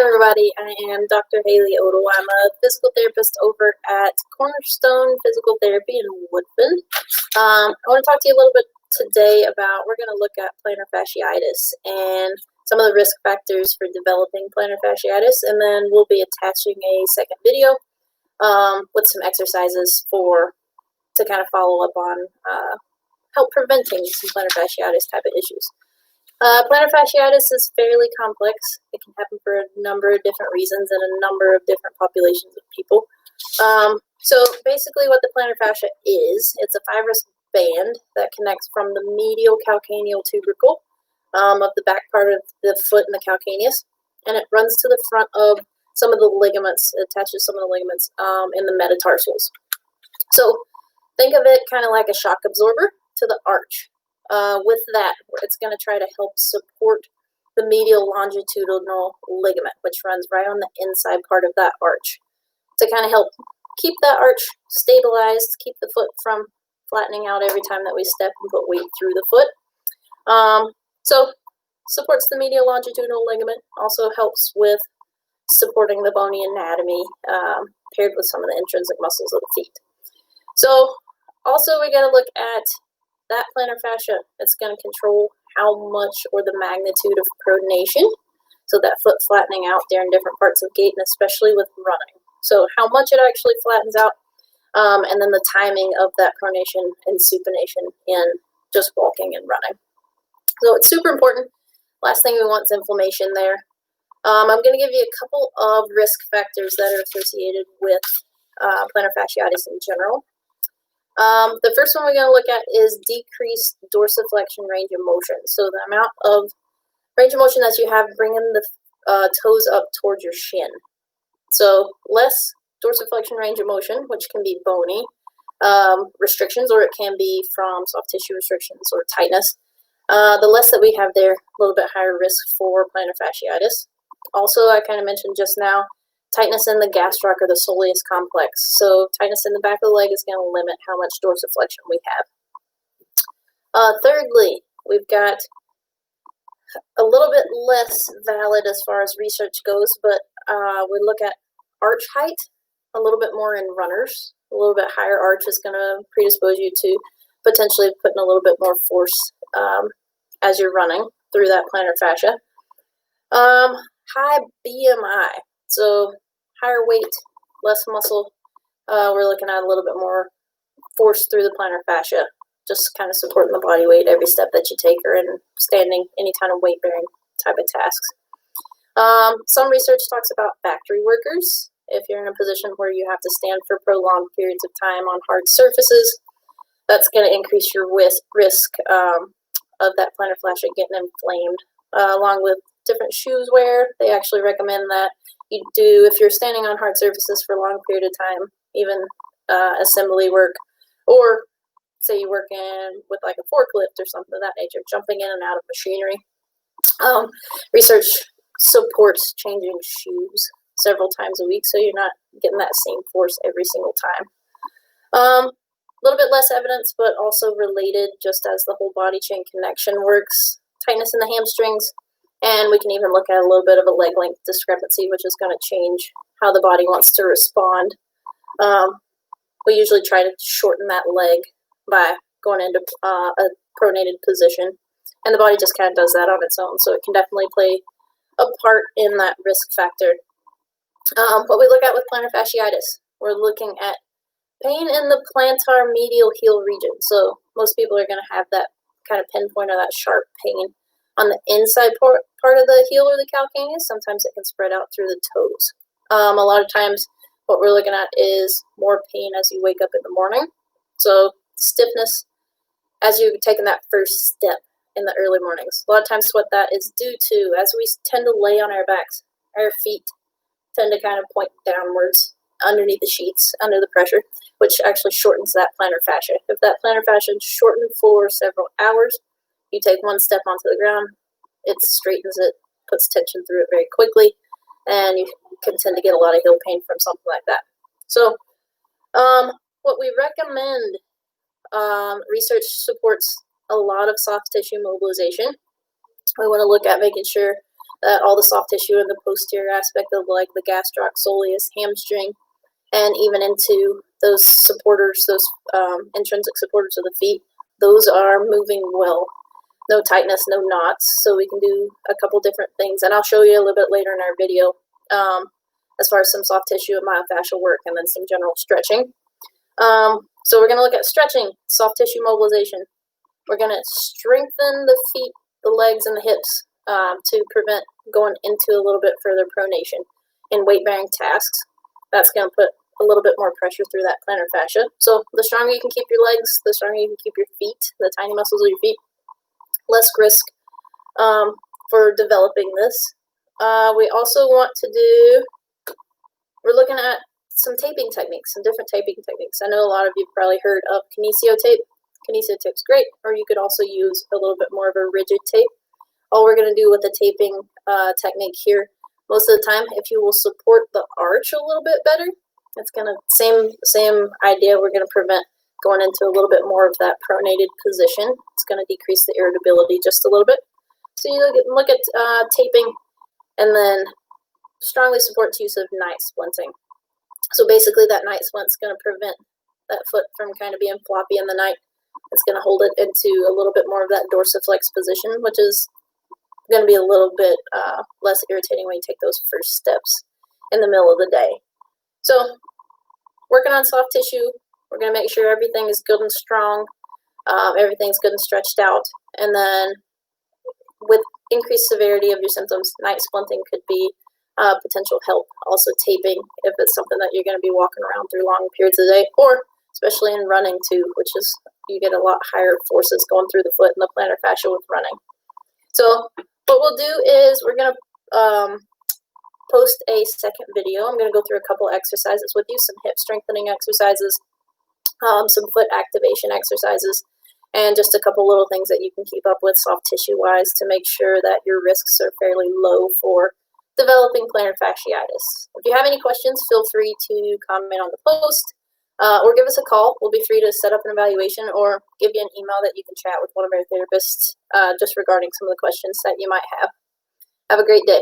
everybody. I am Dr. Haley Odle. I'm a physical therapist over at Cornerstone Physical Therapy in Woodland. I want to talk to you a little bit today about, we're going to look at plantar fasciitis and some of the risk factors for developing plantar fasciitis, and then we'll be attaching a second video with some exercises to kind of follow up on help preventing some plantar fasciitis type of issues. Plantar fasciitis is fairly complex. It can happen for a number of different reasons in a number of different populations of people. So basically what the plantar fascia is, it's a fibrous band that connects from the medial calcaneal tubercle of the back part of the foot and the calcaneus, and it runs to the front of some of the ligaments, it attaches some of the ligaments in the metatarsals. So think of it kind of like a shock absorber to the arch. With that, it's going to try to help support the medial longitudinal ligament, which runs right on the inside part of that arch, to kind of help keep that arch stabilized, keep the foot from flattening out every time that we step and put weight through the foot. So supports the medial longitudinal ligament, also helps with supporting the bony anatomy paired with some of the intrinsic muscles of the feet. So also we got to look at that plantar fascia. It's going to control how much or the magnitude of pronation, so that foot flattening out during different parts of gait, and especially with running. So how much it actually flattens out, and then the timing of that pronation and supination in just walking and running. So it's super important. Last thing we want is inflammation there. I'm going to give you a couple of risk factors that are associated with plantar fasciitis in general. The first one we're going to look at is decreased dorsiflexion range of motion. So the amount of range of motion that you have bringing the toes up towards your shin. So less dorsiflexion range of motion, which can be bony restrictions, or it can be from soft tissue restrictions or tightness. The less that we have there, a little bit higher risk for plantar fasciitis. Also, I kind of mentioned just now, tightness in the gastroc or the soleus complex. So tightness in the back of the leg is going to limit how much dorsiflexion we have. Thirdly, we've got a little bit less valid as far as research goes, but we look at arch height a little bit more in runners. A little bit higher arch is going to predispose you to potentially putting a little bit more force as you're running through that plantar fascia. High BMI. So higher weight, less muscle, we're looking at a little bit more force through the plantar fascia, just kind of supporting the body weight every step that you take, or in standing, any kind of weight-bearing type of tasks. Some research talks about factory workers. If you're in a position where you have to stand for prolonged periods of time on hard surfaces, that's going to increase your risk of that plantar fascia getting inflamed, along with different shoes wear. They actually recommend that you do, if you're standing on hard surfaces for a long period of time, even assembly work, or say you work in with like a forklift or something of that nature, jumping in and out of machinery. Research supports changing shoes several times a week, so you're not getting that same force every single time. A little bit less evidence, but also related, just as the whole body chain connection works. Tightness in the hamstrings. And we can even look at a little bit of a leg length discrepancy, which is going to change how the body wants to respond. We usually try to shorten that leg by going into a pronated position, and the body just kind of does that on its own. So it can definitely play a part in that risk factor. What we look at with plantar fasciitis, we're looking at pain in the plantar medial heel region. So most people are going to have that kind of pinpoint or that sharp pain on the inside part of the heel or the calcaneus. Sometimes it can spread out through the toes. A lot of times what we're looking at is more pain as you wake up in the morning. So stiffness as you're taking that first step in the early mornings. A lot of times what that is due to, as we tend to lay on our backs, our feet tend to kind of point downwards underneath the sheets, under the pressure, which actually shortens that plantar fascia. If that plantar fascia is shortened for several hours, you take one step onto the ground, it straightens it, puts tension through it very quickly, and you can tend to get a lot of heel pain from something like that. So what we recommend, research supports a lot of soft tissue mobilization. We want to look at making sure all the soft tissue in the posterior aspect of the leg, the gastroc, soleus, hamstring, and even into those supporters, those intrinsic supporters of the feet, those are moving well. No tightness, no knots, so we can do a couple different things, and I'll show you a little bit later in our video as far as some soft tissue and myofascial work, and then some general stretching. So we're going to look at stretching, soft tissue mobilization. We're going to strengthen the feet, the legs, and the hips to prevent going into a little bit further pronation in weight-bearing tasks. That's going to put a little bit more pressure through that plantar fascia. So the stronger you can keep your legs, the stronger you can keep your feet, the tiny muscles of your feet, less risk for developing this. We also want to do, we're looking at some taping techniques, some different taping techniques. I know a lot of you probably heard of kinesio tape. Kinesio tape's great, or you could also use a little bit more of a rigid tape. All we're going to do with the taping technique here, most of the time, if you will support the arch a little bit better, it's going to, same idea, we're going to prevent going into a little bit more of that pronated position. It's going to decrease the irritability just a little bit. So you look at taping, and then strongly supports use of night splinting. So basically that night splint is going to prevent that foot from kind of being floppy in the night. It's going to hold it into a little bit more of that dorsiflex position, which is going to be a little bit less irritating when you take those first steps in the middle of the day. So working on soft tissue, we're going to make sure everything is good and strong, everything's good and stretched out, and then with increased severity of your symptoms, night splinting could be potential help. Also taping if it's something that you're going to be walking around through long periods of the day, or especially in running too, which is you get a lot higher forces going through the foot and the plantar fascia with running. So what we'll do is we're going to post a second video. I'm going to go through a couple exercises with you, some hip strengthening exercises, some foot activation exercises, and just a couple little things that you can keep up with soft tissue wise to make sure that your risks are fairly low for developing plantar fasciitis. If you have any questions, feel free to comment on the post or give us a call. We'll be free to set up an evaluation or give you an email that you can chat with one of our therapists just regarding some of the questions that you might have. Have a great day.